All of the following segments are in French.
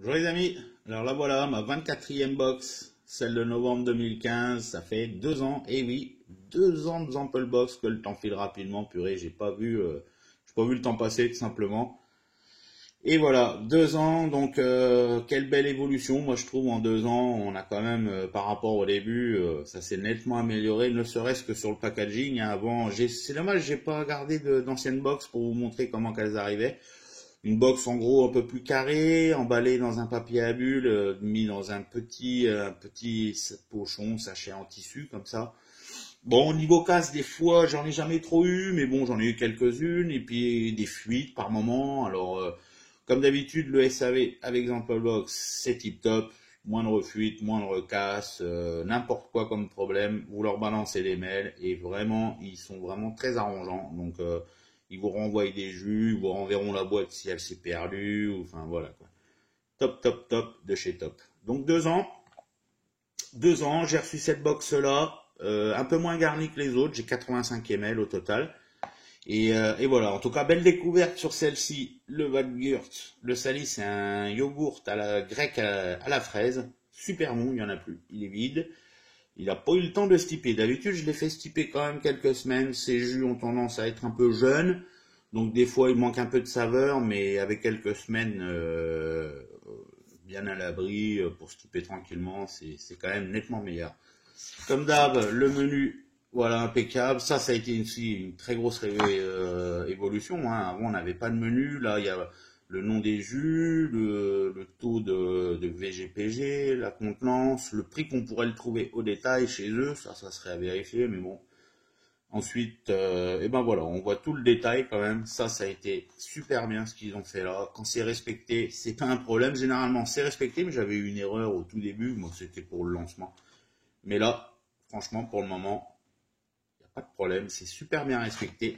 Bonjour les amis, alors là voilà ma 24e box, celle de novembre 2015, ça fait 2 ans, et oui, 2 ans de Sample Box, que le temps file rapidement, purée, j'ai pas vu le temps passer tout simplement. Et voilà, 2 ans, donc quelle belle évolution, moi je trouve en 2 ans, on a quand même par rapport au début, ça s'est nettement amélioré, ne serait-ce que sur le packaging, hein. Avant, c'est dommage, j'ai pas gardé d'anciennes box pour vous montrer comment qu'elles arrivaient. Une box en gros un peu plus carrée, emballée dans un papier à bulles, mis dans un petit pochon, sachet en tissu comme ça. Bon, au niveau casse, des fois, j'en ai jamais trop eu, mais bon, j'en ai eu quelques-unes, et puis des fuites par moment. Alors, comme d'habitude, le SAV avec Sample Box, c'est tip top. Moindre fuite, moindre casse, n'importe quoi comme problème, vous leur balancez les mails, et vraiment, ils sont vraiment très arrangeants. Donc, ils vous renvoient des jus, ils vous renverront la boîte si elle s'est perdue, ou, enfin voilà quoi. Top, top, top de chez top. Donc 2 ans, 2 ans, j'ai reçu cette box-là, un peu moins garnie que les autres, j'ai 85 ml au total. Et voilà, en tout cas, belle découverte sur celle-ci, le Vadgurt. Le Sali, c'est un yogourt à la grecque à la fraise, super bon, il n'y en a plus, il est vide. Il n'a pas eu le temps de stiper. D'habitude, je l'ai fait stiper quand même quelques semaines. Ces jus ont tendance à être un peu jeunes, donc des fois il manque un peu de saveur, mais avec quelques semaines bien à l'abri pour stiper tranquillement, c'est quand même nettement meilleur. Comme d'hab, le menu, voilà, impeccable. Ça a été aussi une très grosse évolution, hein. Avant, on n'avait pas de menu. Là, il y a le nom des jus, le taux de VGPG, la contenance, le prix qu'on pourrait le trouver au détail chez eux. Ça serait à vérifier, mais bon. Ensuite, et ben voilà, on voit tout le détail quand même. Ça a été super bien ce qu'ils ont fait là. Quand c'est respecté, c'est pas un problème. Généralement, c'est respecté, mais j'avais eu une erreur au tout début. Moi, c'était pour le lancement. Mais là, franchement, pour le moment, il n'y a pas de problème, c'est super bien respecté.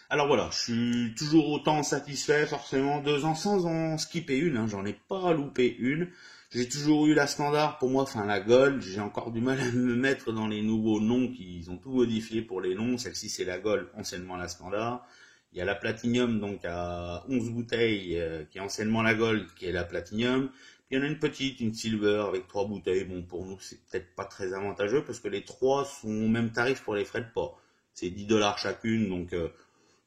Alors voilà, je suis toujours autant satisfait, forcément, 2 ans sans en skipper une, hein, j'en ai pas loupé une. J'ai toujours eu la standard pour moi, enfin la Gold, j'ai encore du mal à me mettre dans les nouveaux noms qu'ils ont tout modifié pour les noms. Celle-ci c'est la Gold, anciennement la standard. Il y a la Platinum, donc à 11 bouteilles, qui est anciennement la Gold, qui est la Platinum. Il y en a une petite, une Silver, avec 3 bouteilles. Bon, pour nous, c'est peut-être pas très avantageux, parce que les trois sont au même tarif pour les frais de port. C'est 10 dollars chacune, donc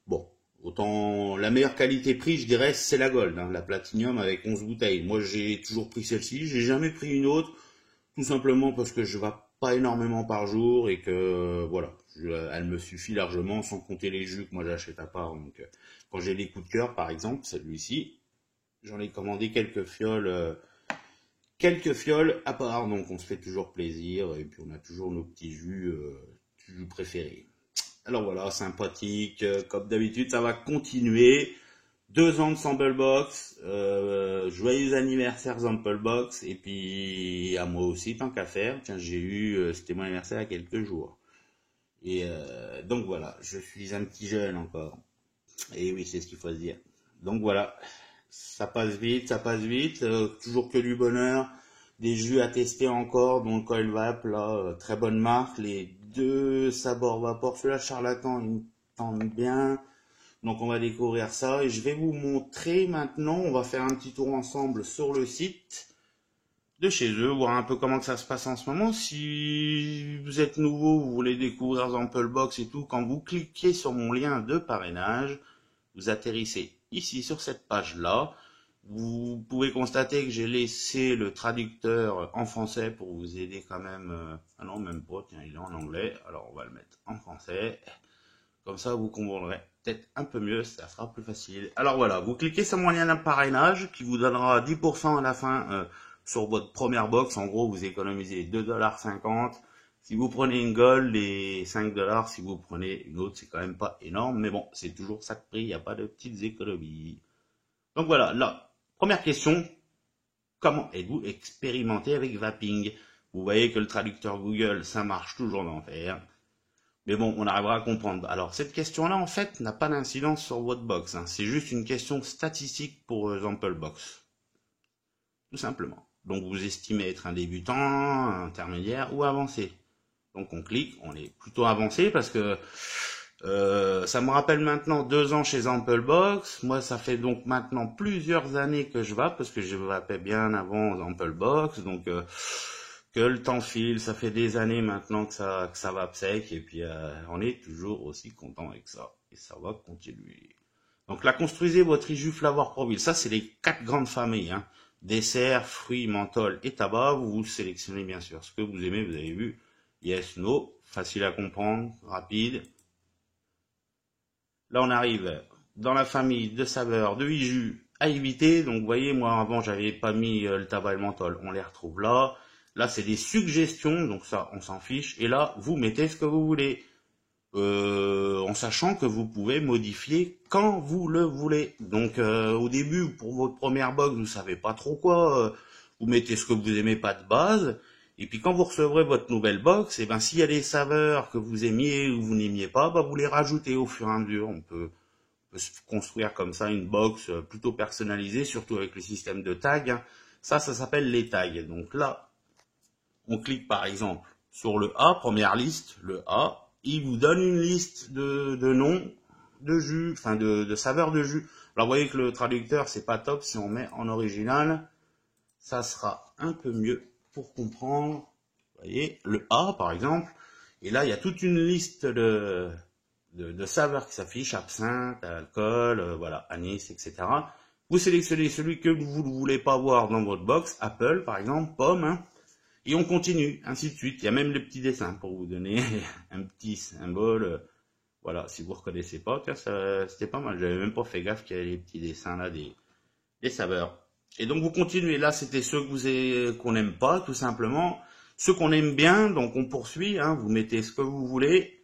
bon, autant la meilleure qualité-prix, je dirais, c'est la Gold, hein, la Platinum avec 11 bouteilles. Moi, j'ai toujours pris celle-ci, j'ai jamais pris une autre, tout simplement parce que je ne vais pas énormément par jour et que voilà, elle me suffit largement, sans compter les jus que moi j'achète à part. Donc, quand j'ai des coups de cœur, par exemple, celui-ci, j'en ai commandé quelques fioles à part, donc on se fait toujours plaisir et puis on a toujours nos petits jus préférés. Alors voilà, sympathique. Comme d'habitude, ça va continuer. 2 ans de Samplebox. Joyeux anniversaire Samplebox. Et puis à moi aussi, tant qu'à faire. Tiens, c'était mon anniversaire il y a quelques jours. Et donc voilà, je suis un petit jeune encore. Et oui, c'est ce qu'il faut se dire. Donc voilà, ça passe vite, ça passe vite. Toujours que du bonheur. Des jus à tester encore, dont le Coil Vap, là, très bonne marque. Les deux sabords vapeur, celui-là charlatan, il me tente bien. Donc on va découvrir ça et je vais vous montrer maintenant, on va faire un petit tour ensemble sur le site de chez eux, voir un peu comment que ça se passe en ce moment. Si vous êtes nouveau, vous voulez découvrir Samplebox et tout, quand vous cliquez sur mon lien de parrainage, vous atterrissez ici sur cette page-là. Vous pouvez constater que j'ai laissé le traducteur en français pour vous aider quand même. Ah non, même pas, tiens, il est en anglais. Alors on va le mettre en français. Comme ça, vous comprendrez peut-être un peu mieux, ça sera plus facile. Alors voilà, vous cliquez sur mon lien de parrainage qui vous donnera 10% à la fin sur votre première box. En gros, vous économisez 2,50 $. Si vous prenez une Gold et 5 dollars si vous prenez une autre, c'est quand même pas énorme, mais bon, c'est toujours ça de prix, il n'y a pas de petites économies. Donc voilà, là, première question, comment êtes-vous expérimenté avec Vaping? Vous voyez que le traducteur Google, ça marche toujours d'enfer. Mais bon, on arrivera à comprendre. Alors, cette question-là, en fait, n'a pas d'incidence sur votre box, hein. C'est juste une question statistique pour Samplebox. Tout simplement. Donc, vous estimez être un débutant, intermédiaire ou avancé. Donc, on clique, on est plutôt avancé parce que Ça me rappelle maintenant 2 ans chez Amplebox. Moi, ça fait donc maintenant plusieurs années que je vape, parce que je vapais bien avant Amplebox. Donc, que le temps file, ça fait des années maintenant que ça vape sec. Et puis, on est toujours aussi content avec ça. Et ça va continuer. Donc là, construisez votre jus Flavor Profil. Ça, c'est les 4 grandes familles. Hein. Dessert, fruits, menthol et tabac. Vous sélectionnez bien sûr ce que vous aimez. Vous avez vu. Yes, no. Facile à comprendre, rapide. Là, on arrive dans la famille de saveurs de 8 jus à éviter. Donc, vous voyez, moi, avant, j'avais pas mis le tabac et le menthol. On les retrouve là. Là, c'est des suggestions. Donc, ça, on s'en fiche. Et là, vous mettez ce que vous voulez. En sachant que vous pouvez modifier quand vous le voulez. Donc, au début, pour votre première box, vous savez pas trop quoi. Vous mettez ce que vous aimez pas de base. Et puis quand vous recevrez votre nouvelle box, et ben s'il y a des saveurs que vous aimiez ou vous n'aimiez pas, bah, vous les rajoutez au fur et à mesure. On peut se construire comme ça une box plutôt personnalisée, surtout avec le système de tag. Hein. Ça s'appelle les tags. Donc là, on clique par exemple sur le A, première liste, le A. Il vous donne une liste de noms de jus, enfin de saveurs de jus. Alors vous voyez que le traducteur, c'est pas top. Si on met en original, ça sera un peu mieux pour comprendre. Vous voyez, le A par exemple, et là il y a toute une liste de saveurs qui s'affichent, absinthe, alcool, voilà, anis, etc. Vous sélectionnez celui que vous ne voulez pas voir dans votre box, Apple par exemple, pomme, hein, et on continue, ainsi de suite. Il y a même les petits dessins pour vous donner un petit symbole. Voilà, si vous ne reconnaissez pas, c'était pas mal. J'avais même pas fait gaffe qu'il y avait les petits dessins là des saveurs. Et donc vous continuez. Là, c'était ceux qu'on n'aime pas, tout simplement. Ceux qu'on aime bien, donc on poursuit. Hein, vous mettez ce que vous voulez.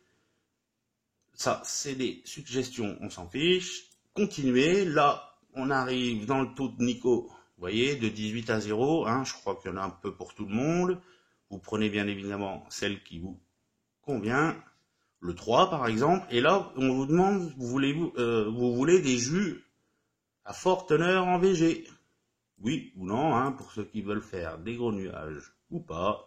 Ça, c'est des suggestions, on s'en fiche. Continuez. Là, on arrive dans le taux de Nico. Vous voyez, de 18 à 0. Hein, je crois qu'il y en a un peu pour tout le monde. Vous prenez bien évidemment celle qui vous convient. Le 3 par exemple. Et là, on vous demande, vous voulez des jus à forte teneur en VG. Oui ou non, hein, pour ceux qui veulent faire des gros nuages ou pas.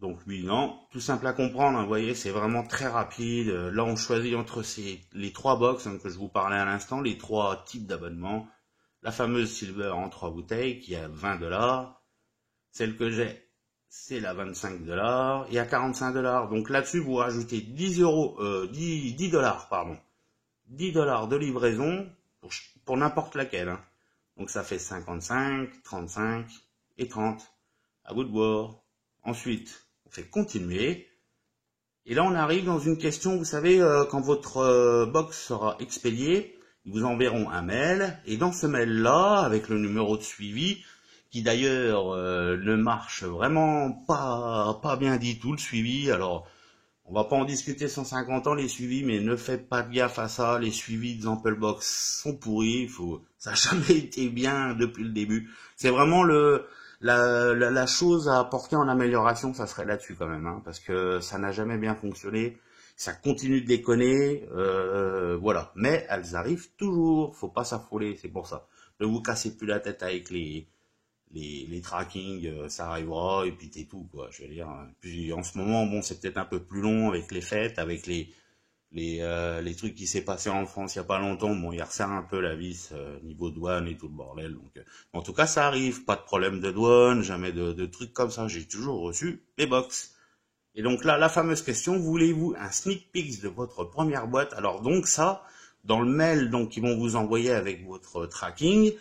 Donc oui, non, tout simple à comprendre, hein, vous voyez, c'est vraiment très rapide. Là, on choisit entre les 3 box hein, que je vous parlais à l'instant, les 3 types d'abonnements. La fameuse Silver en 3 bouteilles qui est à 20$. Celle que j'ai, c'est la 25$ et à 45$. Donc là-dessus, vous rajoutez 10$, pardon. 10$ de livraison pour n'importe laquelle. Hein. Donc ça fait 55, 35 et 30. À vous de voir. Ensuite, on fait continuer. Et là, on arrive dans une question, vous savez, quand votre box sera expédiée, ils vous enverront un mail. Et dans ce mail-là, avec le numéro de suivi, qui d'ailleurs ne marche vraiment pas bien du tout, le suivi. Alors, on va pas en discuter 150 ans les suivis, mais ne faites pas de gaffe à ça. Les suivis de Amplebox sont pourris. Ça n'a jamais été bien depuis le début. C'est vraiment la chose à apporter en amélioration, ça serait là-dessus quand même, hein, parce que ça n'a jamais bien fonctionné. Ça continue de déconner, voilà. Mais elles arrivent toujours. Faut pas s'affoler, c'est pour ça. Ne vous cassez plus la tête avec les trackings, ça arrivera et puis c'est tout quoi. Je veux dire. Puis en ce moment, bon, c'est peut-être un peu plus long avec les fêtes, avec les trucs qui s'est passé en France il y a pas longtemps. Bon, il resserre un peu la vis niveau douane et tout le bordel. Donc, en tout cas, ça arrive. Pas de problème de douane, jamais de trucs comme ça. J'ai toujours reçu les box. Et donc là, la fameuse question, voulez-vous un sneak peek de votre première boîte? Alors donc ça, dans le mail donc qu'ils vont vous envoyer avec votre tracking,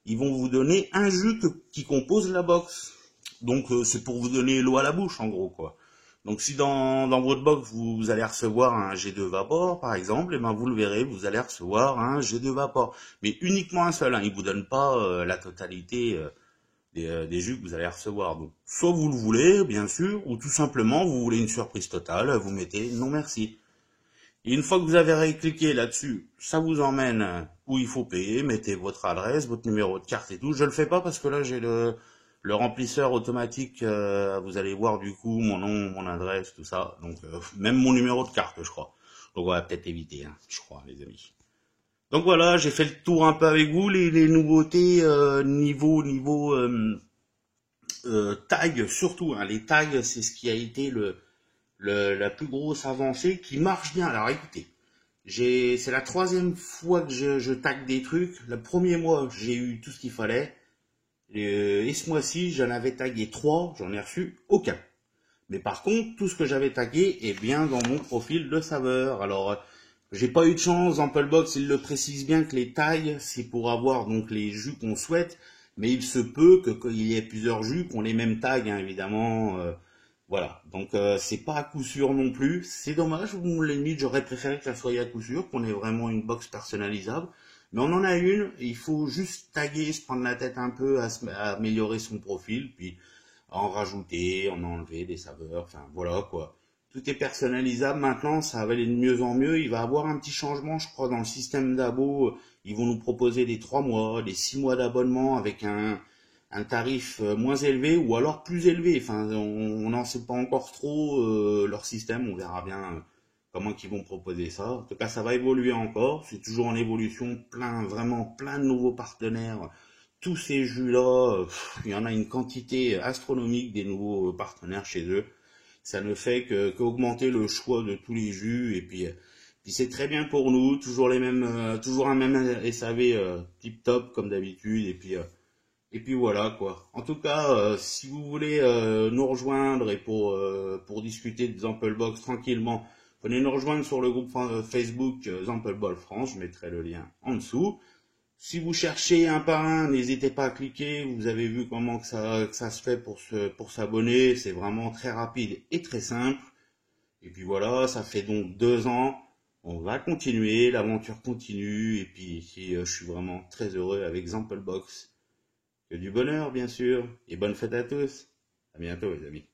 ils vont vous donner un jus qui compose la box. Donc c'est pour vous donner l'eau à la bouche en gros quoi. Donc si dans votre box vous allez recevoir un G2 Vapor par exemple, et ben vous le verrez, vous allez recevoir un G2 Vapor, mais uniquement un seul. Hein, ils vous donnent pas la totalité des jus que vous allez recevoir. Donc soit vous le voulez bien sûr, ou tout simplement vous voulez une surprise totale, vous mettez non merci. Et une fois que vous avez cliqué là-dessus, ça vous emmène où il faut payer, mettez votre adresse, votre numéro de carte et tout. Je le fais pas parce que là j'ai le remplisseur automatique, vous allez voir du coup mon nom, mon adresse, tout ça. Donc même mon numéro de carte je crois. Donc on va peut-être éviter, hein, je crois les amis. Donc voilà, j'ai fait le tour un peu avec vous, les nouveautés niveau tag surtout. Hein. Les tags, c'est ce qui a été la plus grosse avancée qui marche bien. Alors écoutez, c'est la troisième fois que je tag des trucs. Le premier mois, j'ai eu tout ce qu'il fallait. Et ce mois-ci, j'en avais tagué 3, j'en ai reçu aucun. Mais par contre, tout ce que j'avais tagué est bien dans mon profil de saveur. Alors, j'ai pas eu de chance, Amplebox, il le précise bien que les tailles, c'est pour avoir donc les jus qu'on souhaite, mais il se peut que qu'il y ait plusieurs jus, qu'on les mêmes tags, hein, évidemment. Voilà, donc c'est pas à coup sûr non plus. C'est dommage, limite j'aurais préféré que ça soit à coup sûr, qu'on ait vraiment une box personnalisable. Mais on en a une, il faut juste taguer, se prendre la tête un peu à améliorer son profil, puis en rajouter, en enlever des saveurs, enfin voilà quoi. Tout est personnalisable maintenant, ça va aller de mieux en mieux. Il va y avoir un petit changement, je crois, dans le système d'abo. Ils vont nous proposer des 3 mois, des 6 mois d'abonnement avec un tarif moins élevé ou alors plus élevé. Enfin, on n'en sait pas encore trop leur système, on verra bien comment ils vont proposer ça. En tout cas, ça va évoluer encore, c'est toujours en évolution, vraiment plein de nouveaux partenaires. Tous ces jus-là, il y en a une quantité astronomique des nouveaux partenaires chez eux. Ça ne fait qu'augmenter le choix de tous les jus et puis c'est très bien pour nous, toujours les mêmes, toujours un même SAV tip top comme d'habitude et puis voilà quoi. En tout cas, si vous voulez nous rejoindre et pour discuter de Zamplebox tranquillement, venez nous rejoindre sur le groupe Facebook Zampleball France, je mettrai le lien en dessous. Si vous cherchez un par un, n'hésitez pas à cliquer. Vous avez vu comment que ça se fait pour s'abonner. C'est vraiment très rapide et très simple. Et puis voilà, ça fait donc 2 ans. On va continuer, l'aventure continue. Et puis ici, je suis vraiment très heureux avec Zamplebox. Que du bonheur, bien sûr. Et bonne fête à tous. À bientôt, les amis.